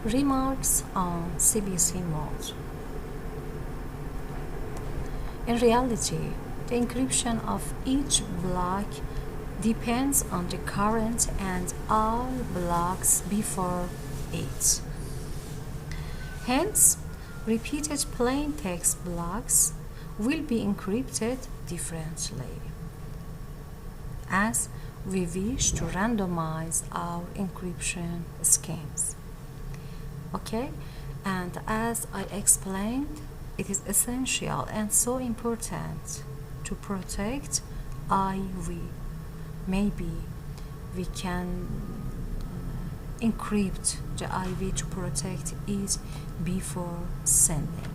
Remarks on CBC mode. In reality, the encryption of each block depends on the current and all blocks before it. Hence, repeated plain text blocks will be encrypted differently, as we wish to randomize our encryption schemes. Okay, and as I explained, it is essential and so important to protect IV. Maybe we can encrypt the IV to protect it before sending.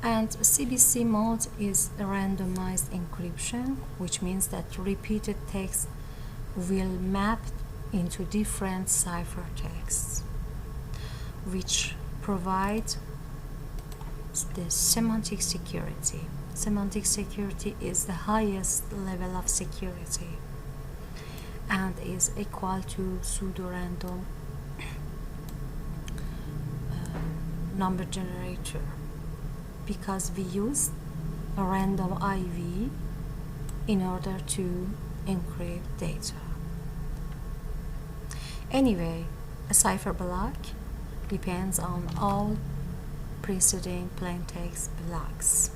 And CBC mode is a randomized encryption, which means that repeated text will map into different ciphertexts, which provide the semantic security. Semantic security is the highest level of security and is equal to pseudo-random number generator, because we use a random IV in order to encrypt data. Anyway, a cipher block depends on all preceding plaintext blocks.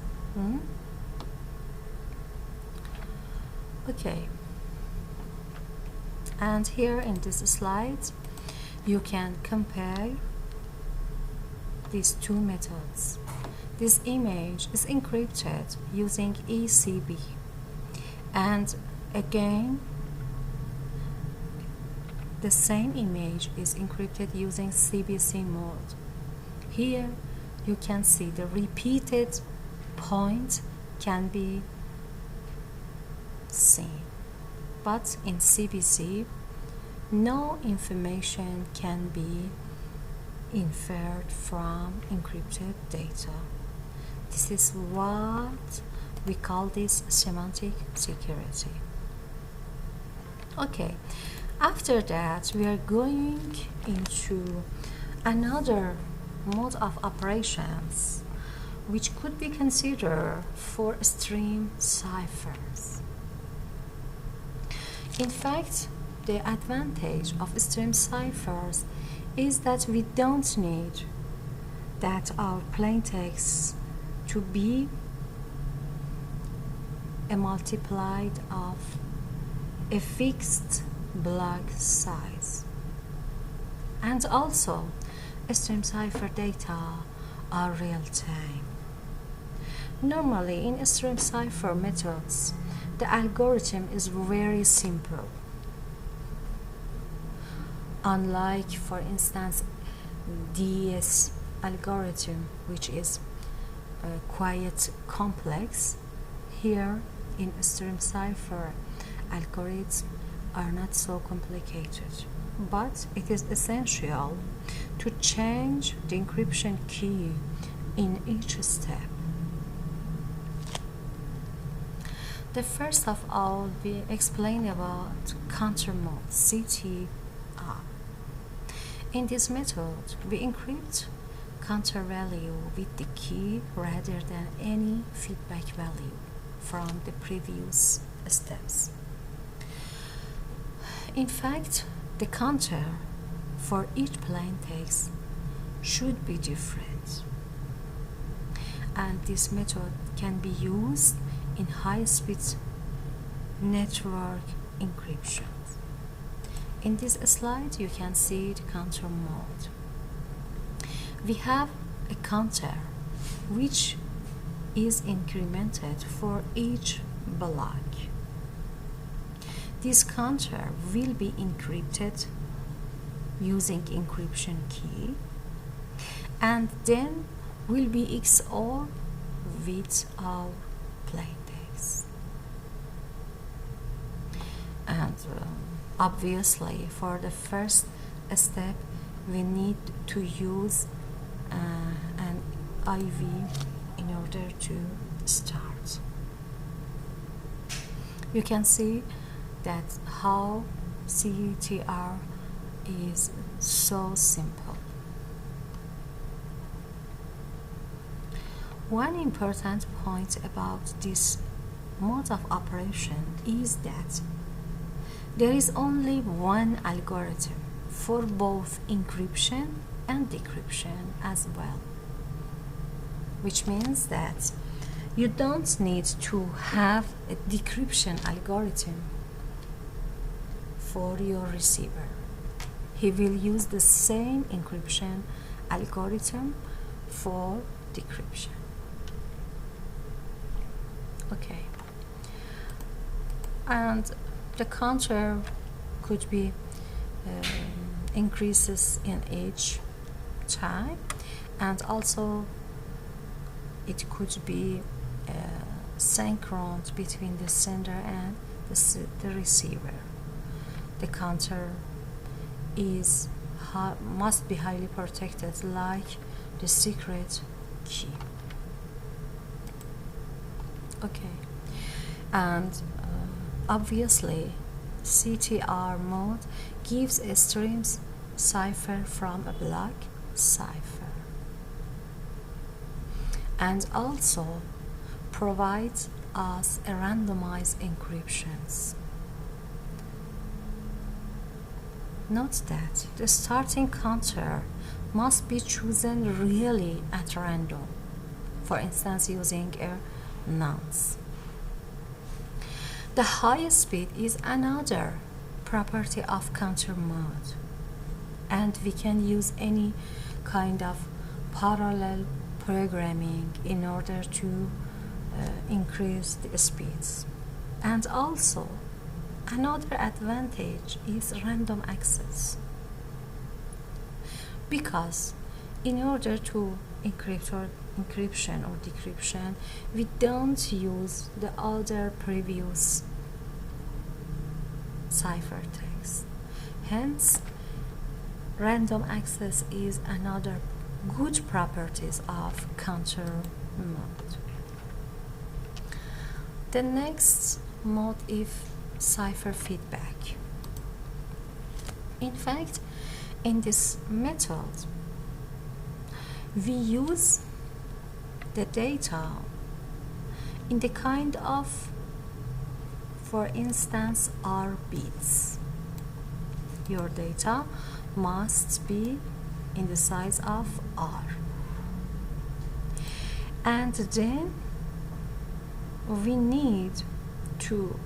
Okay, and here in this slide you can compare these two methods. This image is encrypted using ECB, and again the same image is encrypted using CBC mode. Here you can see the repeated point can be seen, but in CBC no information can be inferred from encrypted data. This is what we call this semantic security. Okay, after that we are going into another mode of operations which could be considered for stream ciphers. In fact, the advantage of stream ciphers is that we don't need that our plaintext to be a multiplied of a fixed block size. And also, stream cipher data are real-time. Normally, in stream cipher methods, the algorithm is very simple. Unlike, for instance, DS algorithm, which is quite complex, here in stream cipher algorithms are not so complicated, but it is essential to change the encryption key in each step. The first of all, we explain about counter mode, CTR. In this method, we encrypt counter value with the key rather than any feedback value from the previous steps. In fact, the counter for each plaintext should be different, and this method can be used in high-speed network encryption. In this slide, you can see the counter mode. We have a counter which is incremented for each block. This counter will be encrypted using encryption key and then will be XOR with our plaintext. And obviously, for the first step, we need to use an IV in order to start. You can see that how CTR is so simple. One important point about this mode of operation is that there is only one algorithm for both encryption and decryption as well, which means that you don't need to have a decryption algorithm for your receiver. He will use the same encryption algorithm for decryption. Okay, and the counter could be increases in each time, and also it could be synchronous between the sender and the receiver. The counter must be highly protected, like the secret key. Okay, and obviously CTR mode gives a stream cipher from a block cipher, and also provides us a randomized encryptions. Note that the starting counter must be chosen really at random, for instance using a nonce. The high speed is another property of counter mode, and we can use any kind of parallel programming in order to increase the speeds. And also another advantage is random access, because in order to encryption or decryption, we don't use the other previous ciphertext. Hence, random access is another good properties of counter mode. The next mode is cipher feedback. In fact, in this method, we use the data in the kind of, for instance, R bits. Your data must be in the size of R. And then we need to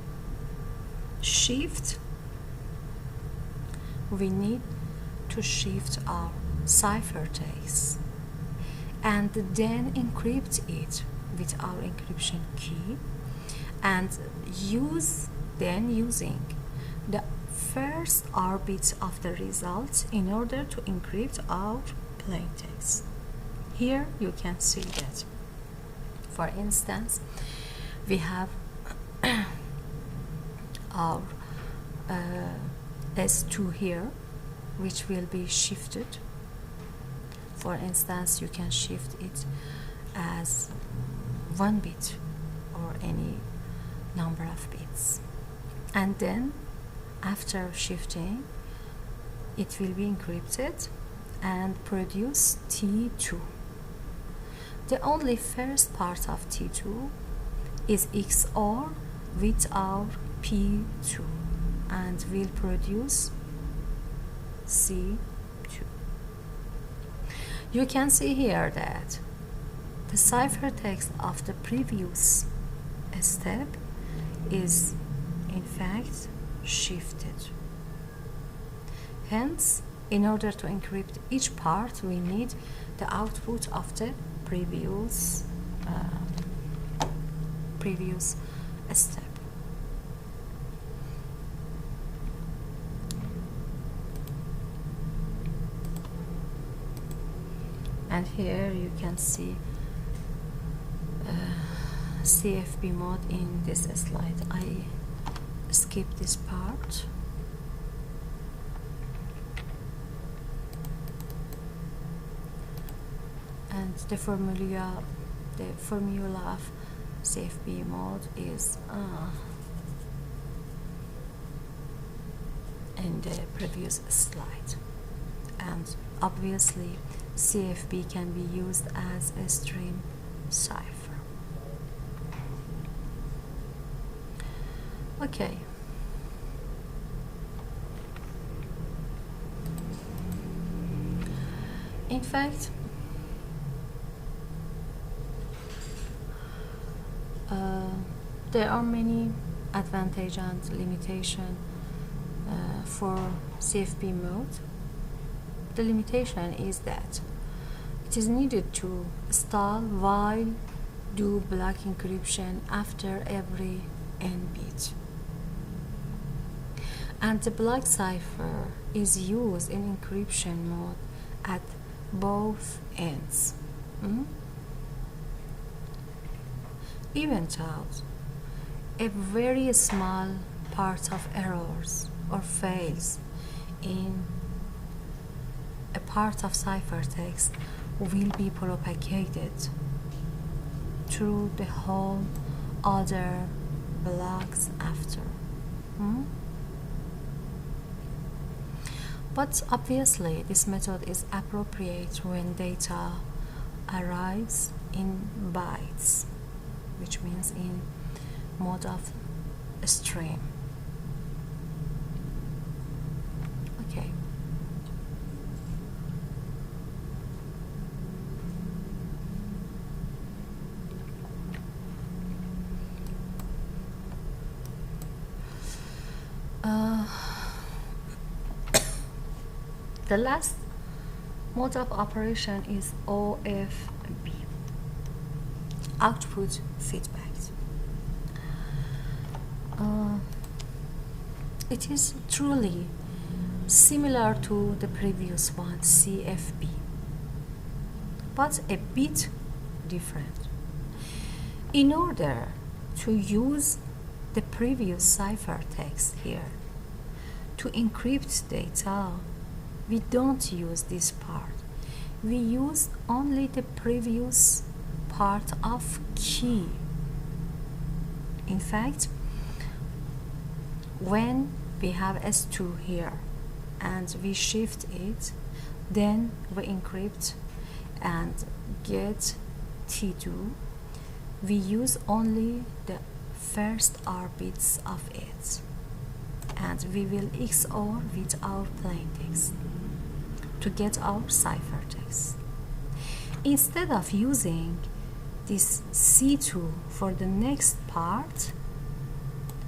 shift our ciphertext and then encrypt it with our encryption key, and using the first R bit of the result in order to encrypt our plaintext. Here you can see that, for instance, we have our S2 here, which will be shifted. For instance, you can shift it as 1 bit or any number of bits, and then after shifting it will be encrypted and produce T2. The only first part of T2 is XOR with our P2 and will produce C2. You can see here that the ciphertext of the previous step is in fact shifted. Hence, in order to encrypt each part, we need the output of the previous step. And here you can see CFB mode in this slide. I skipped this part. And the formula of CFB mode is in the previous slide. And obviously CFB can be used as a stream cipher. Okay. In fact, there are many advantages and limitations for CFB mode. The limitation is that it is needed to stall while do block encryption after every n bit. And the block cipher is used in encryption mode at both ends. Even though a very small part of errors or fails in a part of ciphertext will be propagated through the whole other blocks after. But obviously this method is appropriate when data arrives in bytes, which means in mode of stream. Okay. The last mode of operation is OFB, output feedback. It is truly similar to the previous one, CFB, but a bit different. In order to use the previous ciphertext here to encrypt data, we don't use this part. We use only the previous part of key. In fact, when we have S2 here and we shift it, then we encrypt and get T2. We use only the first R bits of it, and we will XOR with our plaintext to get our ciphertext. Instead of using this C2 for the next part,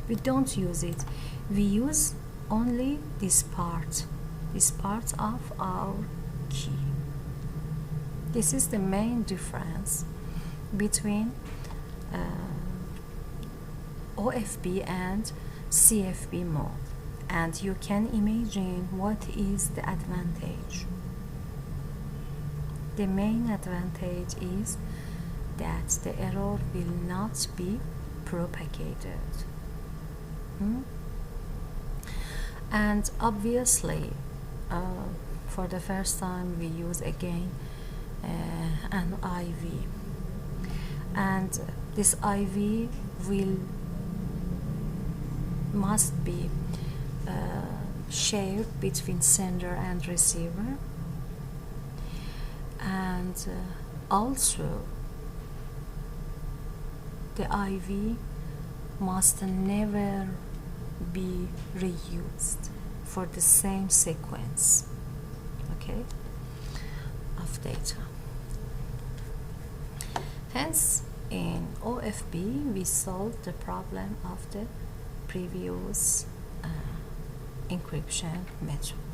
we don't use it. We use only this part of our key. This is the main difference between OFB and CFB mode, and you can imagine what is the advantage. The main advantage is that the error will not be propagated. And obviously for the first time we use again an IV, and this IV must be shared between sender and receiver, and also the IV must never be reused for the same sequence, okay, of data. Hence, in OFB, we solved the problem of the previous encryption method.